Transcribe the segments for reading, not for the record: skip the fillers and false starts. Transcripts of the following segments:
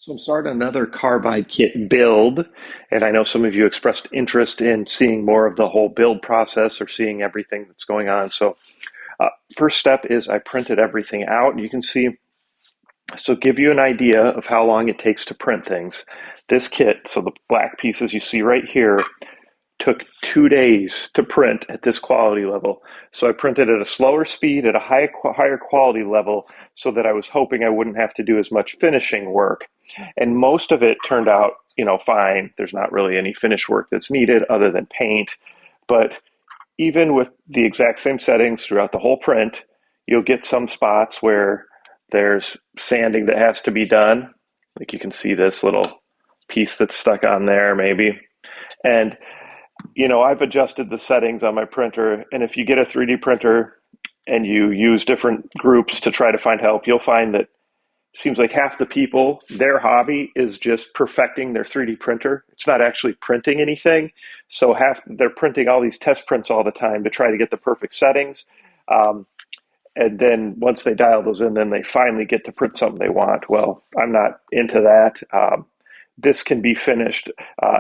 So I'm starting another Carbide kit build, and I know some of you expressed interest in seeing more of the whole build process or seeing everything that's going on. So first step is I printed everything out. You can see, so give you an idea of how long it takes to print things. This kit, so the black pieces you see right here, took 2 days to print at this quality level. So I printed at a slower speed at a higher quality level so that I was hoping I wouldn't have to do as much finishing work. And most of it turned out, fine. There's not really any finish work that's needed other than paint. But even with the exact same settings throughout the whole print, you'll get some spots where there's sanding that has to be done. Like you can see this little piece that's stuck on there maybe. And I've adjusted the settings on my printer, and if you get a 3D printer and you use different groups to try to find help, you'll find that it seems like half the people, their hobby is just perfecting their 3D printer. It's not actually printing anything. So they're printing all these test prints all the time to try to get the perfect settings. And then once they dial those in, then they finally get to print something they want. Well, I'm not into that. This can be finished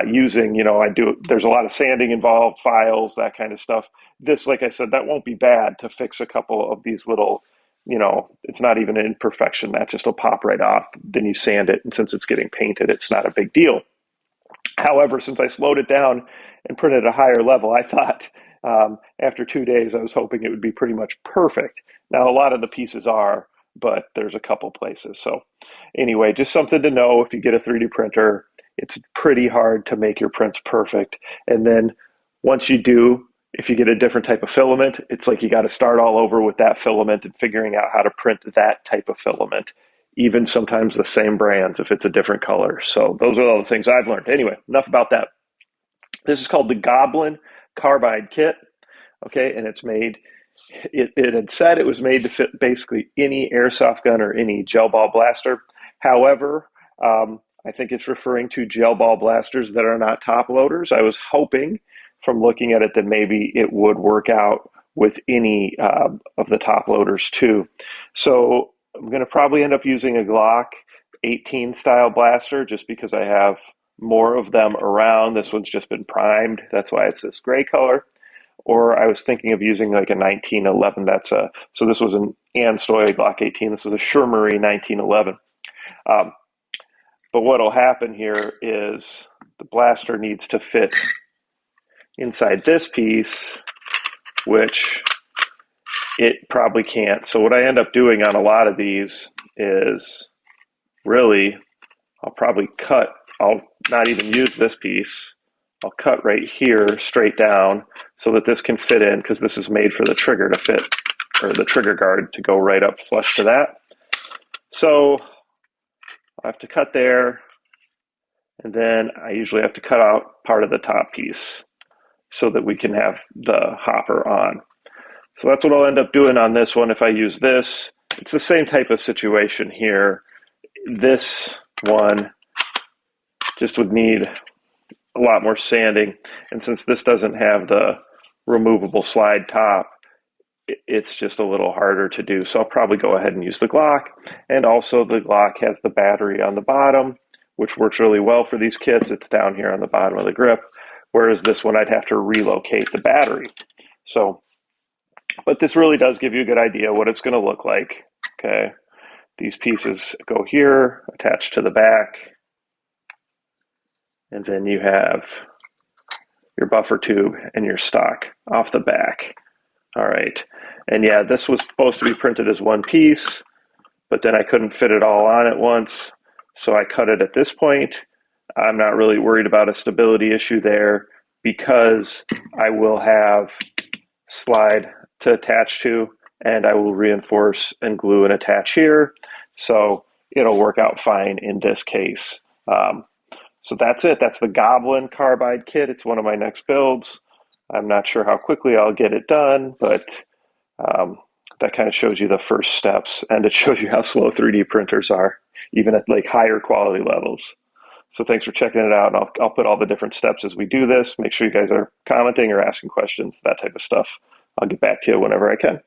using, there's a lot of sanding involved, files, that kind of stuff. This, like I said, that won't be bad to fix a couple of these little, it's not even an imperfection. That just will pop right off. Then you sand it, and since it's getting painted, it's not a big deal. However, since I slowed it down and printed at a higher level, I thought after 2 days, I was hoping it would be pretty much perfect. Now, a lot of the pieces are, but there's a couple places. So anyway, just something to know if you get a 3D printer, it's pretty hard to make your prints perfect. And then once you do, if you get a different type of filament, it's like you got to start all over with that filament and figuring out how to print that type of filament, even sometimes the same brands if it's a different color. So those are all the things I've learned. Anyway, enough about that. This is called the Goblin Carbide Kit. Okay, and it's made, it had said it was made to fit basically any airsoft gun or any gel ball blaster. However, I think it's referring to gel ball blasters that are not top loaders. I was hoping from looking at it that maybe it would work out with any of the top loaders too. So I'm going to probably end up using a Glock 18 style blaster just because I have more of them around. This one's just been primed. That's why it's this gray color. Or I was thinking of using like a 1911. So this was an Anstoy Glock 18. This was a Shermery 1911. But what'll happen here is the blaster needs to fit inside this piece, which it probably can't. So what I end up doing on a lot of these is really, I'll not even use this piece. I'll cut right here straight down so that this can fit in, because this is made for the trigger to fit, or the trigger guard to go right up flush to that. So I have to cut there, and then I usually have to cut out part of the top piece so that we can have the hopper on. So that's what I'll end up doing on this one if I use this. It's the same type of situation here. This one just would need a lot more sanding, and since this doesn't have the removable slide top, it's just a little harder to do. So I'll probably go ahead and use the Glock. And also the Glock has the battery on the bottom, which works really well for these kits. It's down here on the bottom of the grip, whereas this one I'd have to relocate the battery. So, but this really does give you a good idea what it's going to look like. Okay, these pieces go here, attached to the back, and then you have your buffer tube and your stock off the back. All right. And yeah, this was supposed to be printed as one piece, but then I couldn't fit it all on at once. So I cut it at this point. I'm not really worried about a stability issue there because I will have slide to attach to, and I will reinforce and glue and attach here. So it'll work out fine in this case. So that's it. That's the Goblin Carbide Kit. It's one of my next builds. I'm not sure how quickly I'll get it done, but that kind of shows you the first steps, and it shows you how slow 3D printers are, even at like higher quality levels. So thanks for checking it out, and I'll put all the different steps as we do this. Make sure you guys are commenting or asking questions, that type of stuff. I'll get back to you whenever I can.